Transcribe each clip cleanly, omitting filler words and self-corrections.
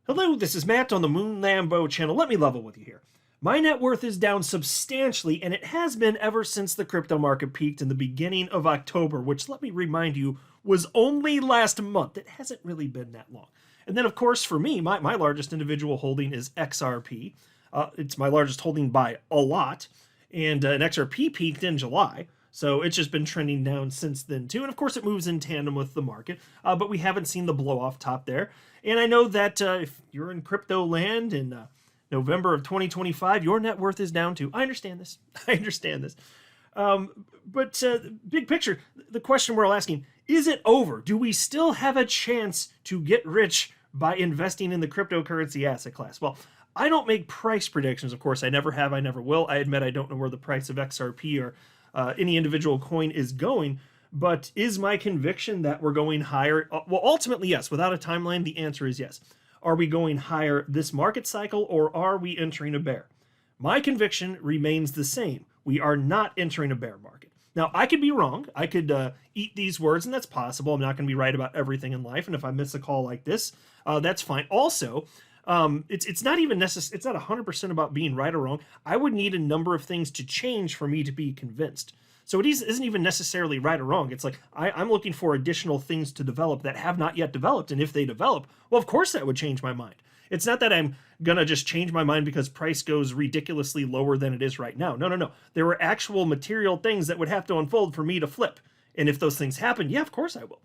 Hello, this is Matt on the Moon Lambo channel. Let me level with you here. My net worth is down substantially, and it has been ever since the crypto market peaked in the beginning of October, which, let me remind you, was only last month. It hasn't really been that long. And then, of course, for me, my largest individual holding is XRP. It's my largest holding by a lot, and an XRP peaked in July. So it's just been trending down since then too. And of course it moves in tandem with the market, but we haven't seen the blow off top there. And I know that if you're in crypto land in November of 2025, your net worth is down too. I understand this. I understand this. But big picture, the question we're all asking, is it over? Do we still have a chance to get rich by investing in the cryptocurrency asset class? Well, I don't make price predictions. Of course, I never have, I never will. I admit I don't know where the price of XRP or any individual coin is going, but is my conviction that we're going higher? Well, ultimately, yes. Without a timeline, the answer is yes. Are we going higher this market cycle, or are we entering a bear? My conviction remains the same. We are not entering a bear market. Now, I could be wrong. I could eat these words, and that's possible. I'm not going to be right about everything in life, and if I miss a call like this, that's fine. Also, it's not even necessary. It's not 100% about being right or wrong. I would need a number of things to change for me to be convinced. So it isn't even necessarily right or wrong. It's like I'm looking for additional things to develop that have not yet developed. And if they develop, well, of course that would change my mind. It's not that I'm going to just change my mind because price goes ridiculously lower than it is right now. No, no, no. There were actual material things that would have to unfold for me to flip. And if those things happen, yeah, of course I will.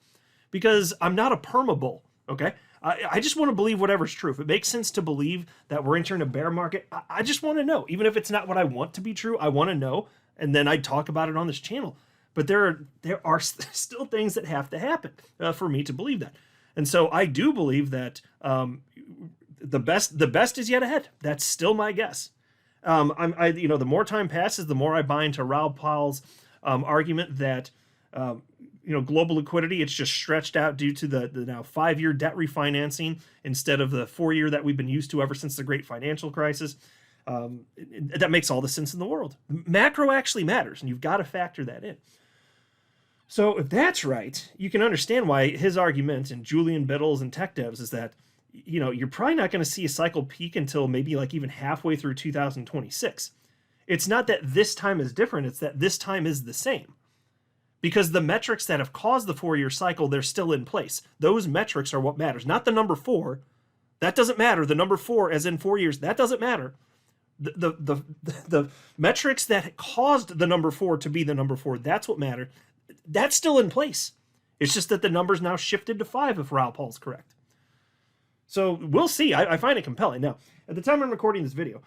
Because I'm not a perma-bull, okay? I just want to believe whatever's true. If it makes sense to believe that we're entering a bear market, I just want to know. Even if it's not what I want to be true, I want to know, and then I talk about it on this channel. But there are still things that have to happen for me to believe that. And so I do believe that the best is yet ahead. That's still my guess. The more time passes, the more I buy into Raoul Pal's argument that global liquidity, it's just stretched out due to the now 5-year debt refinancing instead of the 4-year that we've been used to ever since the great financial crisis. That makes all the sense in the world. Macro actually matters, and you've got to factor that in. So if that's right, you can understand why his argument, and Julian Biddle's and Tech Devs, is that you're probably not going to see a cycle peak until maybe like even halfway through 2026. It's not that this time is different, it's that this time is the same. Because the metrics that have caused the 4-year cycle, they're still in place. Those metrics are what matters, not the number 4. That doesn't matter. The number 4, as in 4 years, that doesn't matter. The metrics that caused the number 4 to be the number 4, that's what mattered. That's still in place. It's just that the number's now shifted to 5 if Raoul Pal's correct. So we'll see. I find it compelling. Now, at the time I'm recording this video,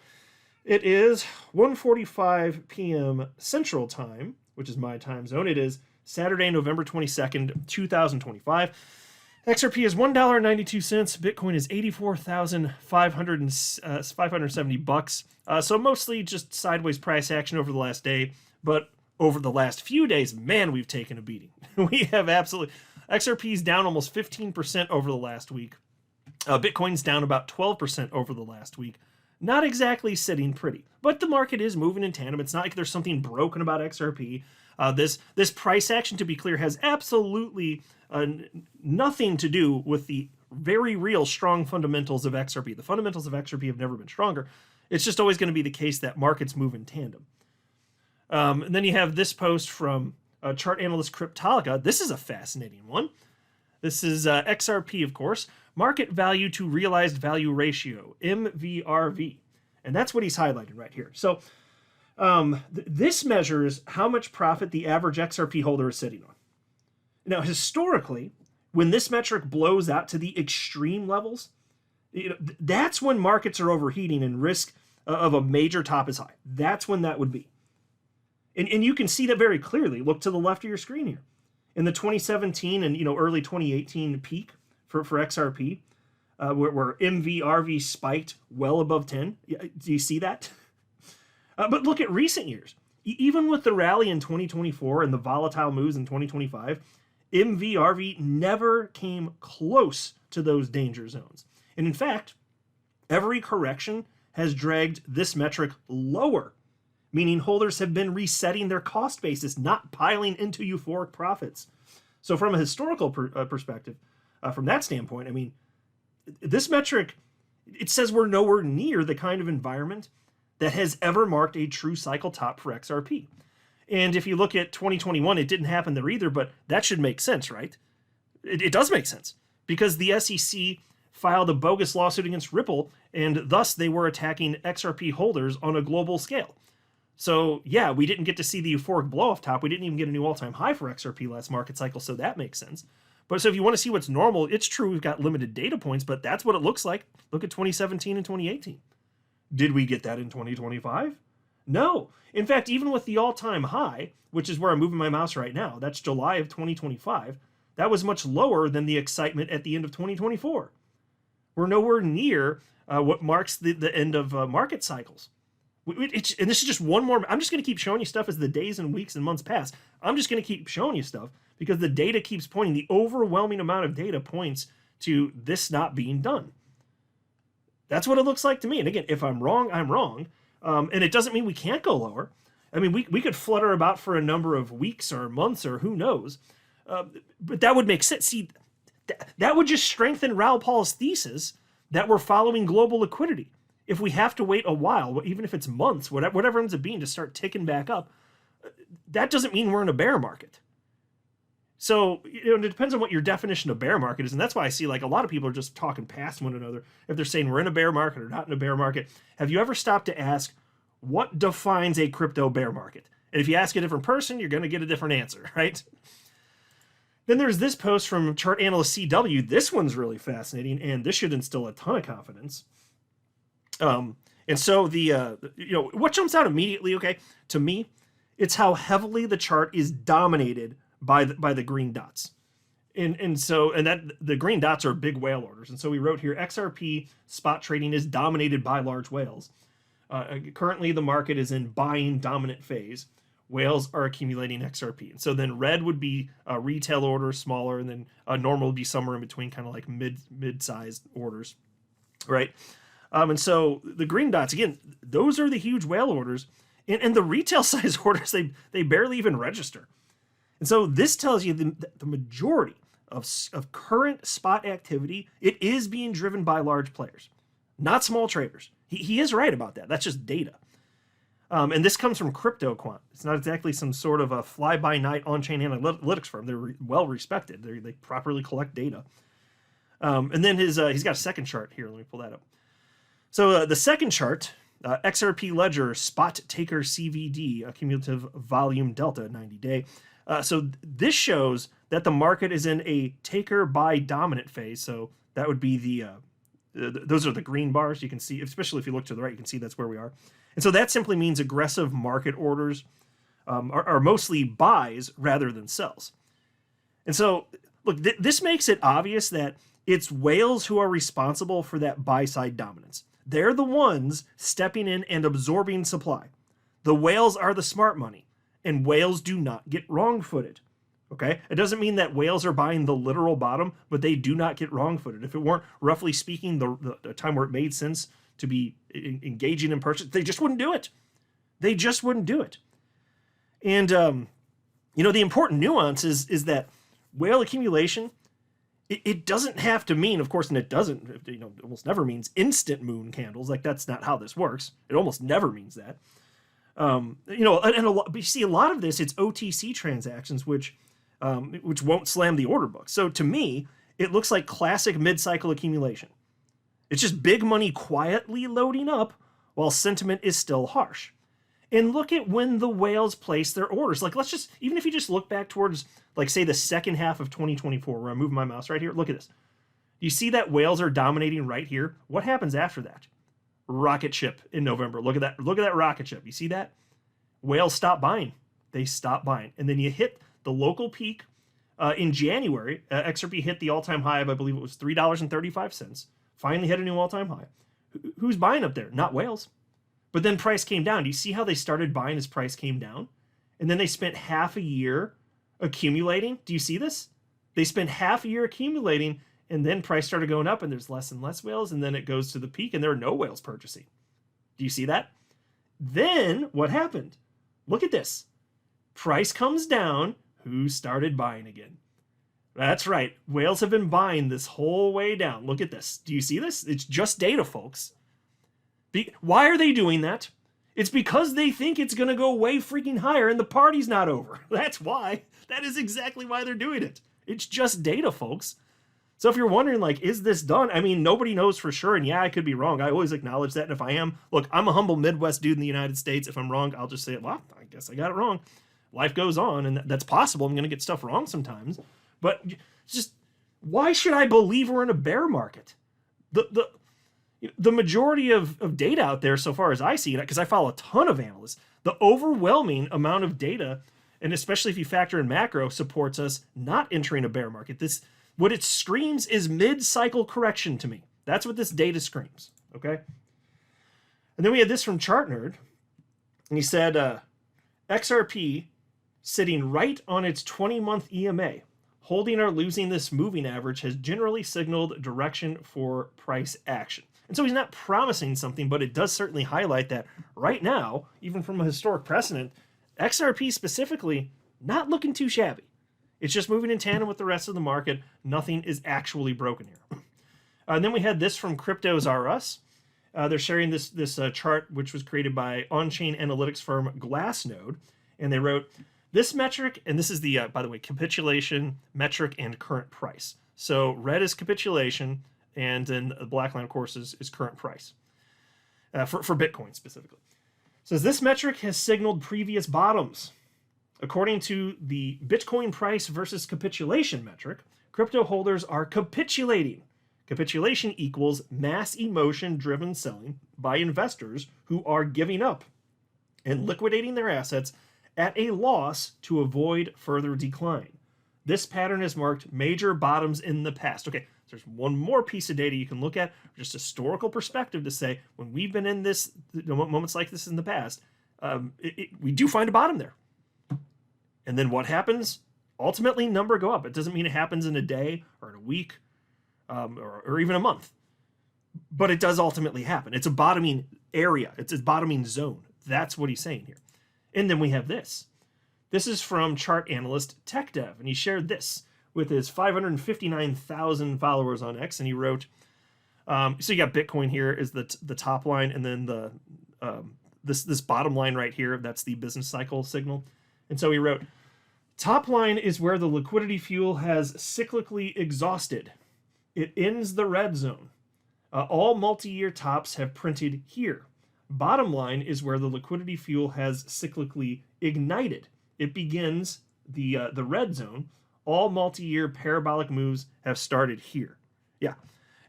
it is 1:45 p.m. Central Time, which is my time zone. It is Saturday, November 22nd, 2025. XRP is $1.92. Bitcoin is 84,570 bucks. So mostly just sideways price action over the last day, but over the last few days, man, we've taken a beating. We have absolutely XRP's down almost 15% over the last week. Bitcoin's down about 12% over the last week. Not exactly sitting pretty, but the market is moving in tandem. It's not like there's something broken about XRP. This price action, to be clear, has absolutely nothing to do with the very real strong fundamentals of XRP. The fundamentals of XRP have never been stronger. It's just always going to be the case that markets move in tandem. And then you have this post from chart analyst Cryptolica. This is a fascinating one. This is XRP, of course. Market value to realized value ratio, MVRV. And that's what he's highlighted right here. So this measures how much profit the average XRP holder is sitting on. Now, historically, when this metric blows out to the extreme levels, that's when markets are overheating and risk of a major top is high. That's when that would be. And you can see that very clearly. Look to the left of your screen here. In the 2017 and early 2018 peak for XRP, where MVRV spiked well above 10. Do you see that? But look at recent years. Even with the rally in 2024 and the volatile moves in 2025, MVRV never came close to those danger zones. And in fact, every correction has dragged this metric lower, meaning holders have been resetting their cost basis, not piling into euphoric profits. So from a historical perspective, from that standpoint, I mean, this metric it says we're nowhere near the kind of environment that has ever marked a true cycle top for XRP. And if you look at 2021, it didn't happen there either, but that should make sense, right? It does make sense because the SEC filed a bogus lawsuit against Ripple, and thus they were attacking XRP holders on a global scale. So yeah, we didn't get to see the euphoric blow off top. We didn't even get a new all-time high for XRP last market cycle, so that makes sense. But so if you want to see what's normal, it's true we've got limited data points, but that's what it looks like. Look at 2017 and 2018. Did we get that in 2025? No. In fact, even with the all-time high, which is where I'm moving my mouse right now, that's July of 2025, that was much lower than the excitement at the end of 2024. We're nowhere near what marks the end of market cycles. And this is just one more. I'm just going to keep showing you stuff as the days and weeks and months pass. I'm just going to keep showing you stuff because the data keeps pointing. The overwhelming amount of data points to this not being done. That's what it looks like to me. And again, if I'm wrong, I'm wrong. And it doesn't mean we can't go lower. I mean, we could flutter about for a number of weeks or months or who knows. But that would make sense. See, that would just strengthen Raoul Paul's thesis that we're following global liquidity. If we have to wait a while, even if it's months, whatever ends up being to start ticking back up, that doesn't mean we're in a bear market. So, it depends on what your definition of bear market is. And that's why I see like a lot of people are just talking past one another. If they're saying we're in a bear market or not in a bear market, have you ever stopped to ask what defines a crypto bear market? And if you ask a different person, you're going to get a different answer, right? Then there's this post from chart analyst CW. This one's really fascinating, and this should instill a ton of confidence. And so what jumps out immediately, okay, to me, it's how heavily the chart is dominated by the green dots. And that the green dots are big whale orders. And so we wrote here, XRP spot trading is dominated by large whales. Currently the market is in buying dominant phase. Whales are accumulating XRP. And so then red would be a retail order, smaller, and then normal would be somewhere in between, kind of like mid-sized orders, right? And so the green dots, again, those are the huge whale orders. And the retail size orders, they barely even register. And so this tells you the majority of current spot activity, it is being driven by large players, not small traders. He is right about that. That's just data. And this comes from CryptoQuant. It's not exactly some sort of a fly-by-night on-chain analytics firm. They're well respected. They properly collect data. And then he's got a second chart here. Let me pull that up. So the second chart, XRP Ledger Spot Taker CVD, cumulative volume delta 90-day. So this shows that the market is in a taker by dominant phase. So that would be those are the green bars. You can see, especially if you look to the right, you can see that's where we are. And so that simply means aggressive market orders are mostly buys rather than sells. And so, look, this makes it obvious that it's whales who are responsible for that buy-side dominance. They're the ones stepping in and absorbing supply. The whales are the smart money, and whales do not get wrong-footed. Okay? It doesn't mean that whales are buying the literal bottom, but they do not get wrong-footed. If it weren't, roughly speaking, the time where it made sense to be engaging in purchase, they just wouldn't do it. They just wouldn't do it. And, the important nuance is that whale accumulation, it doesn't have to mean, of course, and it doesn't, it almost never means instant moon candles. Like, that's not how this works. It almost never means that. And you see a lot of this, it's OTC transactions, which won't slam the order book. So to me, it looks like classic mid-cycle accumulation. It's just big money quietly loading up while sentiment is still harsh. And look at when the whales place their orders. Like, even if you just look back towards, like, say, the second half of 2024, where I'm moving my mouse right here, look at this. You see that whales are dominating right here? What happens after that? Rocket ship in November. Look at that. Look at that rocket ship. You see that? Whales stop buying. They stop buying. And then you hit the local peak in January. XRP hit the all-time high of, I believe it was $3.35. Finally hit a new all-time high. Who's buying up there? Not whales. But then price came down. Do you see how they started buying as price came down? And then they spent half a year accumulating. Do you see this? They spent half a year accumulating, and then price started going up, and there's less and less whales, and then it goes to the peak, and there are no whales purchasing. Do you see that? Then what happened? Look at this. Price comes down. Who started buying again? That's right. Whales have been buying this whole way down. Look at this. Do you see this? It's just data, folks. Why are they doing that? It's because they think it's going to go way freaking higher and the party's not over. That's why. That is exactly why they're doing it. It's just data, folks. So if you're wondering, like, is this done? I mean, nobody knows for sure. And yeah, I could be wrong. I always acknowledge that. And if I am, look, I'm a humble Midwest dude in the United States. If I'm wrong, I'll just say, well, I guess I got it wrong. Life goes on, and that's possible. I'm going to get stuff wrong sometimes. But just, why should I believe we're in a bear market? The majority of data out there, so far as I see it, because I follow a ton of analysts, the overwhelming amount of data, and especially if you factor in macro, supports us not entering a bear market. What it screams is mid-cycle correction to me. That's what this data screams, okay? And then we had this from Chart Nerd, and he said, XRP sitting right on its 20-month EMA, holding or losing this moving average has generally signaled direction for price action. And so he's not promising something, but it does certainly highlight that right now, even from a historic precedent, XRP specifically, not looking too shabby. It's just moving in tandem with the rest of the market. Nothing is actually broken here. And then we had this from Cryptos R Us. They're sharing this chart, which was created by on-chain analytics firm Glassnode. And they wrote, this metric, and this is the, by the way, capitulation, metric, and current price. So red is capitulation, and then the black line, of course, is current price for Bitcoin specifically. It says this metric has signaled previous bottoms. According to the Bitcoin price versus capitulation metric, crypto holders are capitulating. Capitulation equals mass emotion-driven selling by investors who are giving up and liquidating their assets at a loss to avoid further decline. This pattern has marked major bottoms in the past. Okay, so there's one more piece of data you can look at, just historical perspective to say, when we've been in this, moments like this in the past, we do find a bottom there. And then what happens? Ultimately, number go up. It doesn't mean it happens in a day or in a week or even a month. But it does ultimately happen. It's a bottoming area. It's a bottoming zone. That's what he's saying here. And then we have this. This is from chart analyst TechDev, and he shared this with his 559,000 followers on X, and he wrote, so you got Bitcoin here is the top line, and then the this bottom line right here, that's the business cycle signal. And so he wrote, top line is where the liquidity fuel has cyclically exhausted. It ends the red zone. All multi-year tops have printed here. Bottom line is where the liquidity fuel has cyclically ignited. It begins the red zone. All multi-year parabolic moves have started here. Yeah.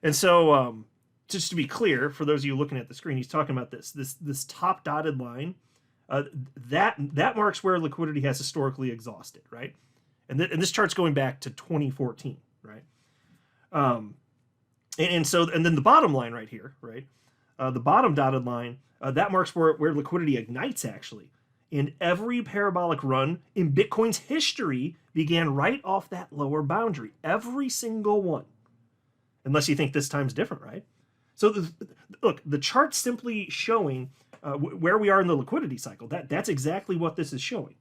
And so just to be clear, for those of you looking at the screen, he's talking about this top dotted line. That marks where liquidity has historically exhausted, right? And this chart's going back to 2014, right? And then the bottom line right here, right? The bottom dotted line, that marks where liquidity ignites, actually. And every parabolic run in Bitcoin's history began right off that lower boundary. Every single one. Unless you think this time's different, right? So look, the chart's simply showing where we are in the liquidity cycle. That's exactly what this is showing.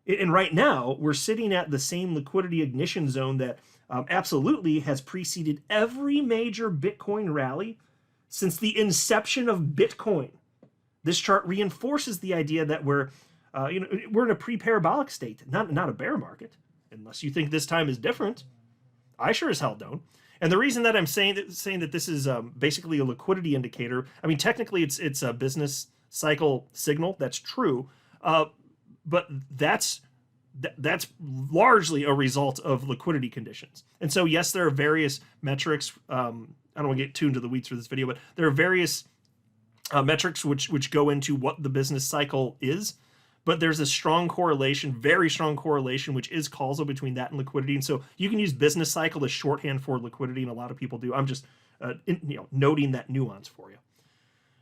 And right now, we're sitting at the same liquidity ignition zone that absolutely has preceded every major Bitcoin rally since the inception of Bitcoin. This chart reinforces the idea that we're in a pre-parabolic state, not a bear market, unless you think this time is different. I sure as hell don't. And the reason that I'm saying that this is basically a liquidity indicator, I mean, technically it's a business cycle signal. That's true, but that's largely a result of liquidity conditions. And so, yes, there are various metrics. I don't want to get too into the weeds for this video, but there are various metrics which go into what the business cycle is. But there's a strong correlation, very strong correlation, which is causal between that and liquidity. And so you can use business cycle as shorthand for liquidity, and a lot of people do. I'm just noting that nuance for you.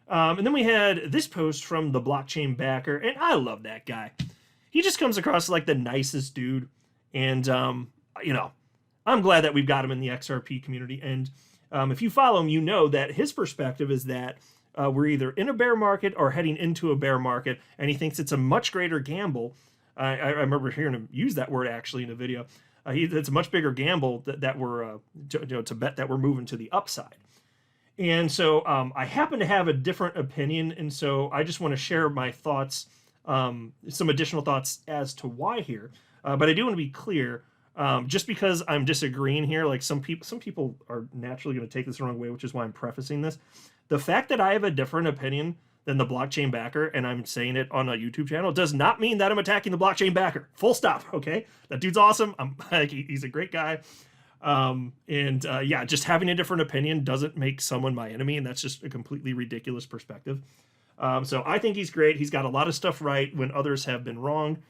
And then we had this post from the blockchain backer, and I love that guy. He just comes across like the nicest dude, and I'm glad that we've got him in the XRP community. And if you follow him, you know that his perspective is that we're either in a bear market or heading into a bear market, and he thinks it's a much greater gamble. I remember hearing him use that word actually in a video. It's a much bigger gamble that we're to bet that we're moving to the upside. And so I happen to have a different opinion, and so I just want to share my thoughts, some additional thoughts as to why here. But I do want to be clear, just because I'm disagreeing here, like some people are naturally going to take this the wrong way, which is why I'm prefacing this. The fact that I have a different opinion than the blockchain backer, and I'm saying it on a YouTube channel, does not mean that I'm attacking the blockchain backer. Full stop. Okay, that dude's awesome. He's a great guy. Yeah, just having a different opinion doesn't make someone my enemy, and that's just a completely ridiculous perspective. So I think he's great. He's got a lot of stuff right when others have been wrong.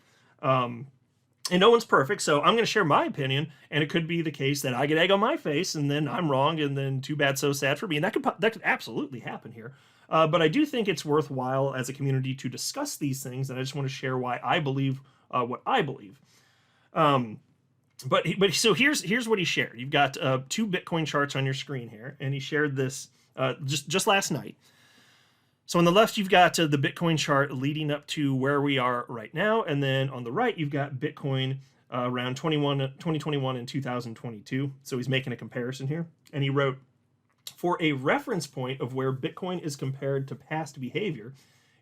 And no one's perfect, so I'm going to share my opinion, and it could be the case that I get egg on my face, and then I'm wrong, and then too bad, so sad for me. And that could absolutely happen here. But I do think it's worthwhile as a community to discuss these things, and I just want to share why I believe what I believe. But so here's what he shared. You've got 2 Bitcoin charts on your screen here, and he shared this just last night. So on the left, you've got the Bitcoin chart leading up to where we are right now, and then on the right, you've got Bitcoin around 2021 and 2022. So he's making a comparison here, and he wrote, for a reference point of where Bitcoin is compared to past behavior,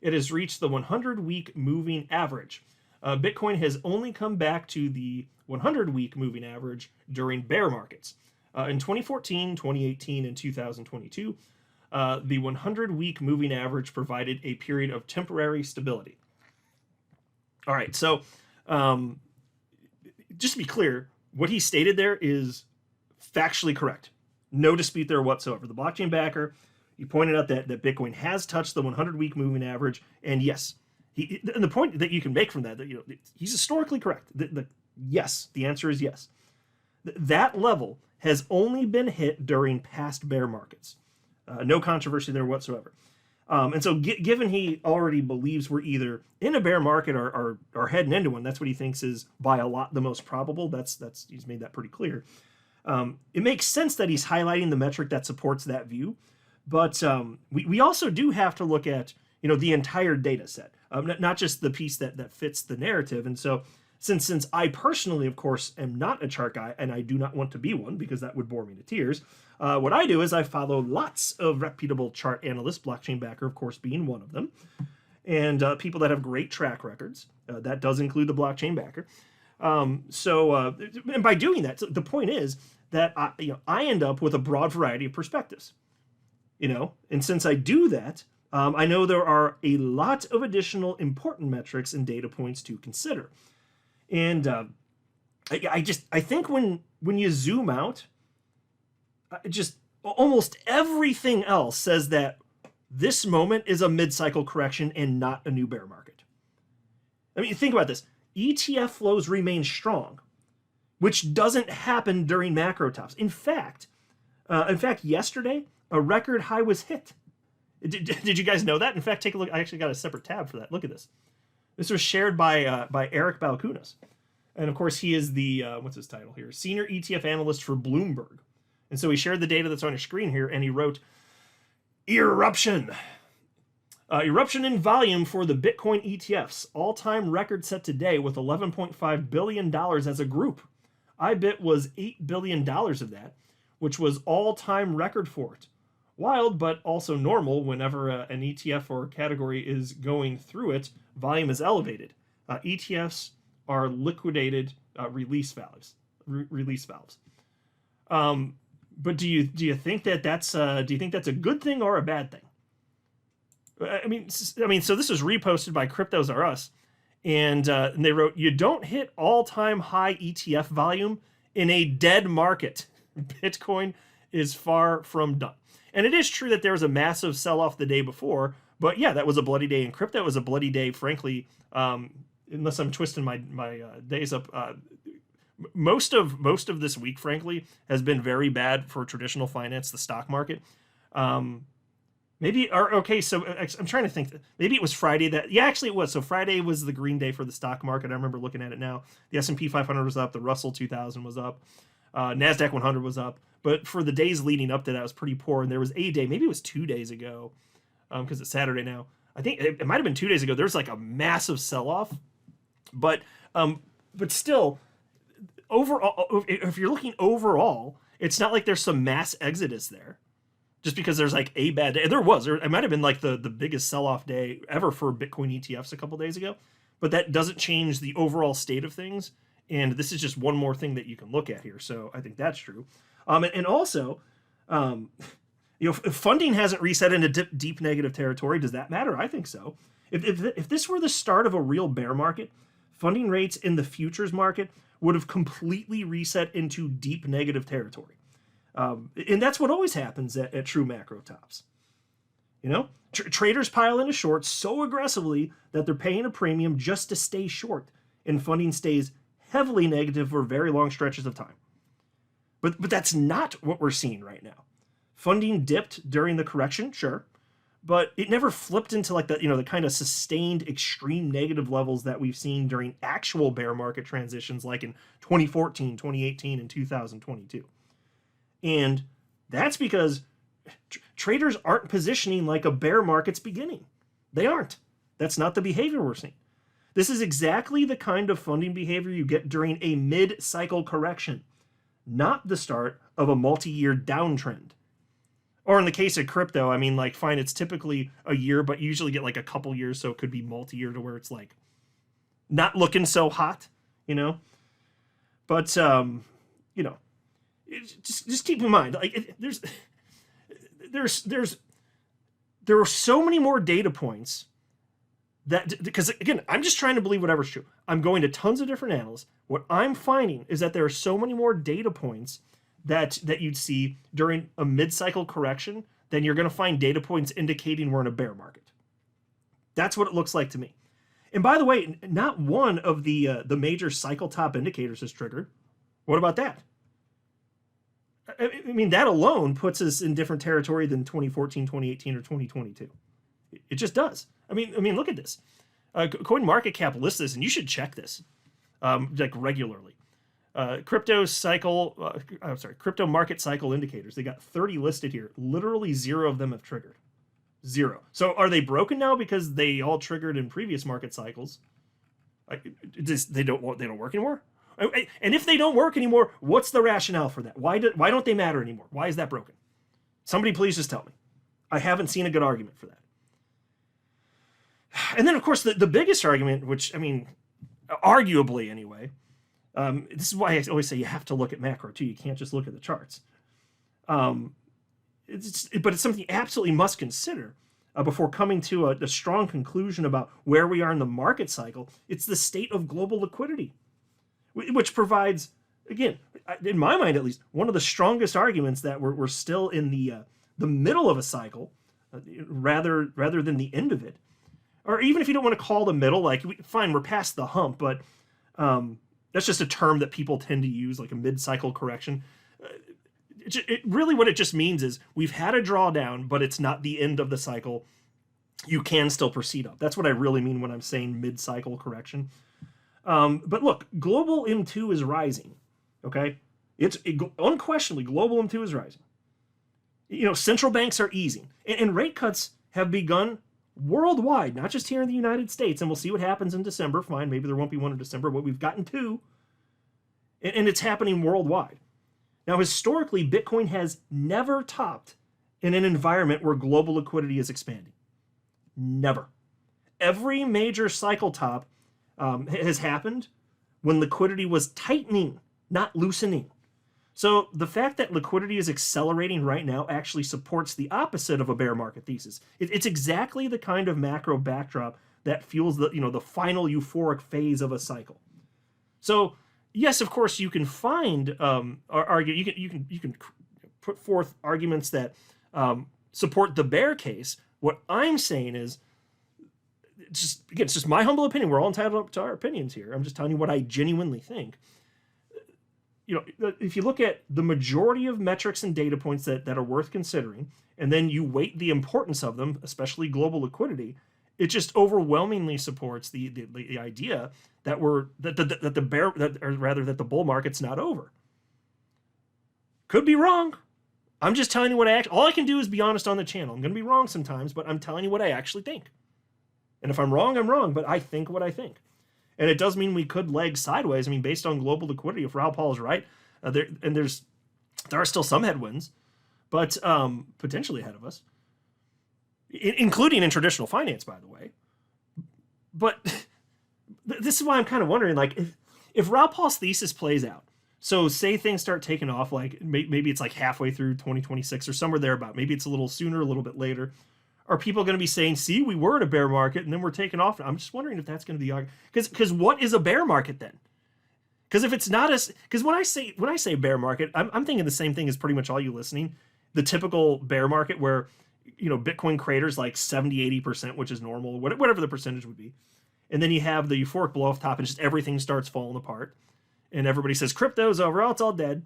it has reached the 100-week moving average. Bitcoin has only come back to the 100-week moving average during bear markets. In 2014, 2018, and 2022, the 100-week moving average provided a period of temporary stability. All right, so just to be clear, what he stated there is factually correct. No dispute there whatsoever. The blockchain backer, he pointed out that Bitcoin has touched the 100-week moving average, and yes, and the point that you can make from that he's historically correct. Yes, the answer is yes. That level has only been hit during past bear markets. No controversy there whatsoever. And so given he already believes we're either in a bear market or heading into one, that's what he thinks is by a lot the most probable. That's he's made that pretty clear. It makes sense that he's highlighting the metric that supports that view, but we also do have to look at the entire data set, not just the piece that fits the narrative. And so since I personally, of course, am not a chart guy, and I do not want to be one because that would bore me to tears, what I do is I follow lots of reputable chart analysts, blockchain backer, of course, being one of them, and people that have great track records. That does include the blockchain backer. And by doing that, the point is that I end up with a broad variety of perspectives. And since I do that, I know there are a lot of additional important metrics and data points to consider. And I think when you zoom out, just almost everything else says that this moment is a mid-cycle correction and not a new bear market. I mean, think about this. ETF flows remain strong, which doesn't happen during macro tops. In fact, yesterday, a record high was hit. Did you guys know that? In fact, take a look. I actually got a separate tab for that. Look at this. This was shared by Eric Balkunas. And of course, he is the, what's his title here? Senior ETF analyst for Bloomberg. And so he shared the data that's on your screen here, and he wrote, eruption. Eruption in volume for the Bitcoin ETFs. All-time record set today with $11.5 billion as a group. IBIT was $8 billion of that, which was all-time record for it. Wild, but also normal whenever an ETF or category is going through it, volume is elevated. ETFs are liquidated release valves. But do you think that's a good thing or a bad thing? I mean, so this was reposted by Cryptos R Us, and they wrote, "You don't hit all-time high ETF volume in a dead market. Bitcoin is far from done." And it is true that there was a massive sell-off the day before, but yeah, that was a bloody day in crypto. It was a bloody day, frankly. Unless I'm twisting my days up, most of this week, frankly, has been very bad for traditional finance, the stock market. So I'm trying to think. Maybe it was Friday actually it was. So Friday was the green day for the stock market. I remember looking at it now. The S&P 500 was up. The Russell 2000 was up. NASDAQ 100 was up. But for the days leading up to that, it was pretty poor. And there was a day, maybe it was 2 days ago, because it's Saturday now. I think it might have been 2 days ago. There was like a massive sell-off. But still, overall, if you're looking overall, it's not like there's some mass exodus there. Just because there's like a bad day. It might have been like the biggest sell-off day ever for Bitcoin ETFs a couple days ago. But that doesn't change the overall state of things. And this is just one more thing that you can look at here. So I think that's true. And also, if funding hasn't reset into deep negative territory, does that matter? I think so. If this were the start of a real bear market, funding rates in the futures market would have completely reset into deep negative territory. And that's what always happens at true macro tops. Traders pile into shorts so aggressively that they're paying a premium just to stay short, and funding stays heavily negative for very long stretches of time. But that's not what we're seeing right now. Funding dipped during the correction, sure, but it never flipped into like the kind of sustained extreme negative levels that we've seen during actual bear market transitions like in 2014, 2018, and 2022. And that's because traders aren't positioning like a bear market's beginning. They aren't. That's not the behavior we're seeing. This is exactly the kind of funding behavior you get during a mid-cycle correction, not the start of a multi-year downtrend. Or in the case of crypto, I mean, like, fine, it's typically a year, but you usually get like a couple years, so it could be multi-year to where it's like not looking so hot, But, just keep in mind, like, there are so many more data points that, because again, I'm just trying to believe whatever's true. I'm going to tons of different analysts. What I'm finding is that there are so many more data points that you'd see during a mid-cycle correction than you're going to find data points indicating we're in a bear market. That's what it looks like to me. And by the way, not one of the major cycle top indicators is triggered. What about that? I mean, that alone puts us in different territory than 2014, 2018, or 2022. It just does. I mean, look at this. CoinMarketCap lists this, and you should check this like regularly. Crypto market cycle indicators. They got 30 listed here. Literally 0 of them have triggered. 0. So are they broken now because they all triggered in previous market cycles? They don't work anymore? And if they don't work anymore, what's the rationale for that? Why don't they matter anymore? Why is that broken? Somebody please just tell me. I haven't seen a good argument for that. And then, of course, the biggest argument, which, I mean, arguably anyway, this is why I always say you have to look at macro too. You can't just look at the charts. But it's something you absolutely must consider before coming to a strong conclusion about where we are in the market cycle. It's the state of global liquidity, which provides, again, in my mind at least, one of the strongest arguments that we're still in the middle of a cycle, rather than the end of it. Or even if you don't want to call the middle, like, fine, we're past the hump, but that's just a term that people tend to use, like a mid-cycle correction. Really what it just means is we've had a drawdown, but it's not the end of the cycle. You can still proceed up. That's what I really mean when I'm saying mid-cycle correction. But look, global M2 is rising, okay? Unquestionably, global M2 is rising. Central banks are easing. And rate cuts have begun worldwide, not just here in the United States. And we'll see what happens in December. Fine, maybe there won't be one in December, but we've gotten 2. And it's happening worldwide. Now, historically, Bitcoin has never topped in an environment where global liquidity is expanding. Never. Every major cycle top has happened when liquidity was tightening, not loosening. So the fact that liquidity is accelerating right now actually supports the opposite of a bear market thesis. It's exactly the kind of macro backdrop that fuels the final euphoric phase of a cycle. So yes, of course, you can find you can put forth arguments that support the bear case. What I'm saying is, it's just my humble opinion. We're all entitled to our opinions here. I'm just telling you what I genuinely think. If you look at the majority of metrics and data points that are worth considering, and then you weight the importance of them, especially global liquidity, it just overwhelmingly supports the idea that the bull market's not over. Could be wrong. I'm just telling you what all I can do is be honest on the channel. I'm going to be wrong sometimes, but I'm telling you what I actually think. And if I'm wrong, I'm wrong, but I think what I think. And it does mean we could leg sideways. I mean, based on global liquidity, if Raoul Paul is right, there are still some headwinds, but potentially ahead of us, including in traditional finance, by the way. But this is why I'm kind of wondering, like, if Raoul Paul's thesis plays out, so say things start taking off, like maybe it's like halfway through 2026 or somewhere thereabout. Maybe it's a little sooner, a little bit later. Are people going to be saying, see, we were in a bear market and then we're taking off? I'm just wondering if that's going to be, because what is a bear market then? Because if it's not because when I say bear market, I'm thinking the same thing as pretty much all you listening. The typical bear market where, Bitcoin craters like 70-80%, which is normal, whatever the percentage would be. And then you have the euphoric blow off top and just everything starts falling apart. And everybody says, crypto's over, oh, it's all dead.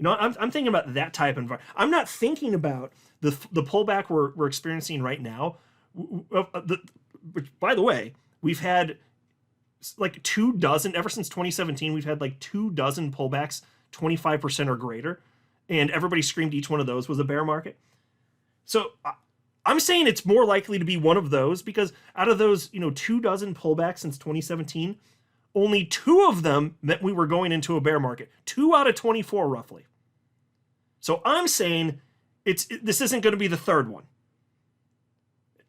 I'm thinking about that type of environment. I'm not thinking about the pullback we're experiencing right now. Which, by the way, we've had like 24, ever since 2017, we've had like 24 pullbacks, 25% or greater. And everybody screamed each one of those was a bear market. So I'm saying it's more likely to be one of those, because out of those, 24 pullbacks since 2017, only 2 of them meant we were going into a bear market. 2 out of 24, roughly. So I'm saying this isn't going to be the third one.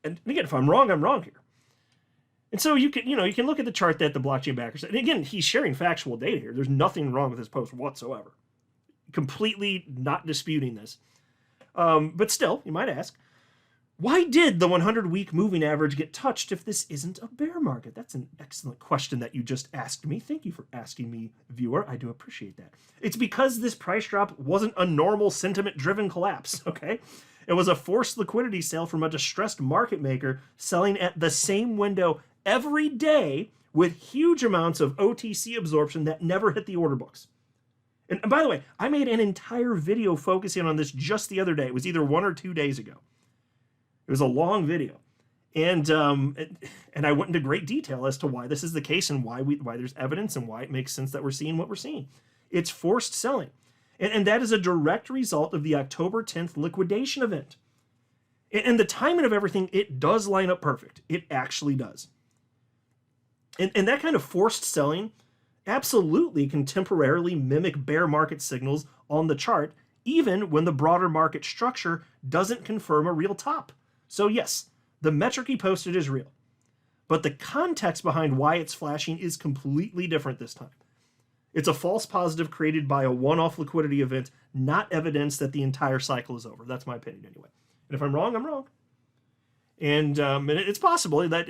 And again, if I'm wrong, I'm wrong here. And so you can look at the chart that the blockchain backers, and again, he's sharing factual data here. There's nothing wrong with his post whatsoever. Completely not disputing this. But still, you might ask, why did the 100-week moving average get touched if this isn't a bear market? That's an excellent question that you just asked me. Thank you for asking me, viewer. I do appreciate that. It's because this price drop wasn't a normal sentiment-driven collapse, okay? It was a forced liquidity sale from a distressed market maker selling at the same window every day with huge amounts of OTC absorption that never hit the order books. And by the way, I made an entire video focusing on this just the other day. It was either 1 or 2 days ago. It was a long video, and I went into great detail as to why this is the case and why there's evidence and why it makes sense that we're seeing what we're seeing. It's forced selling, and that is a direct result of the October 10th liquidation event. And the timing of everything, it does line up perfect. It actually does. And that kind of forced selling absolutely can temporarily mimic bear market signals on the chart, even when the broader market structure doesn't confirm a real top. So yes, the metric he posted is real, but the context behind why it's flashing is completely different this time. It's a false positive created by a one-off liquidity event, not evidence that the entire cycle is over. That's my opinion anyway. And if I'm wrong, I'm wrong. And it's possible that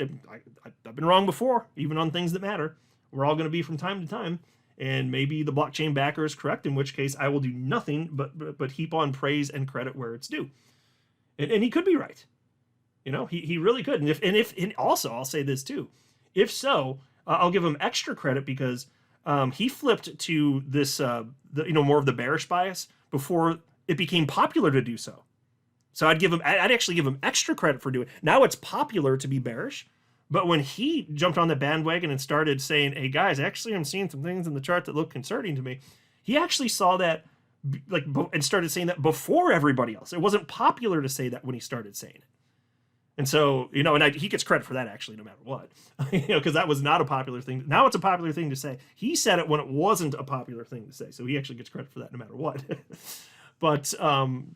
I've been wrong before, even on things that matter. We're all going to be from time to time. And maybe the blockchain backer is correct, in which case I will do nothing but heap on praise and credit where it's due. And he could be right. He really could. And also, I'll say this too. If so, I'll give him extra credit because he flipped to this, more of the bearish bias before it became popular to do so. So I'd actually give him extra credit for doing it. Now it's popular to be bearish, but when he jumped on the bandwagon and started saying, "Hey guys, actually I'm seeing some things in the chart that look concerning to me," he actually saw that and started saying that before everybody else. It wasn't popular to say that when he started saying it. And so, he gets credit for that actually, no matter what, because that was not a popular thing. Now it's a popular thing to say. He said it when it wasn't a popular thing to say. So he actually gets credit for that no matter what. But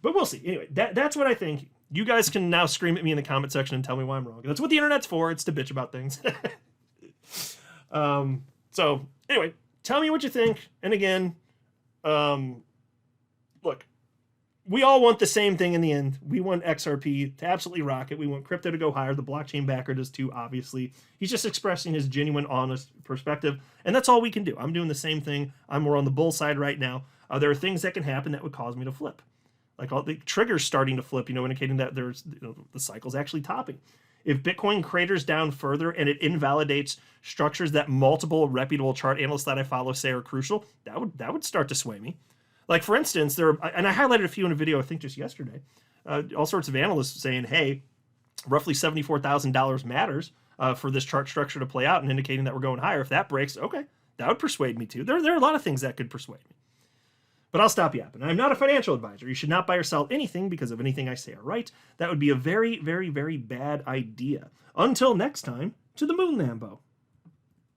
we'll see. Anyway, that's what I think. You guys can now scream at me in the comment section and tell me why I'm wrong. That's what the internet's for. It's to bitch about things. So anyway, tell me what you think. And again, look, we all want the same thing in the end. We want XRP to absolutely rocket. We want crypto to go higher. The blockchain backer does too, obviously. He's just expressing his genuine, honest perspective. And that's all we can do. I'm doing the same thing. I'm more on the bull side right now. There are things that can happen that would cause me to flip. Like all the triggers starting to flip, indicating that there's the cycle's actually topping. If Bitcoin craters down further and it invalidates structures that multiple reputable chart analysts that I follow say are crucial, that would start to sway me. Like, for instance, and I highlighted a few in a video, I think just yesterday, all sorts of analysts saying, hey, roughly $74,000 matters for this chart structure to play out and indicating that we're going higher. If that breaks, okay, that would persuade me too. There are a lot of things that could persuade me. But I'll stop yapping. I'm not a financial advisor. You should not buy or sell anything because of anything I say or write. That would be a very, very, very bad idea. Until next time, to the moon, Lambo.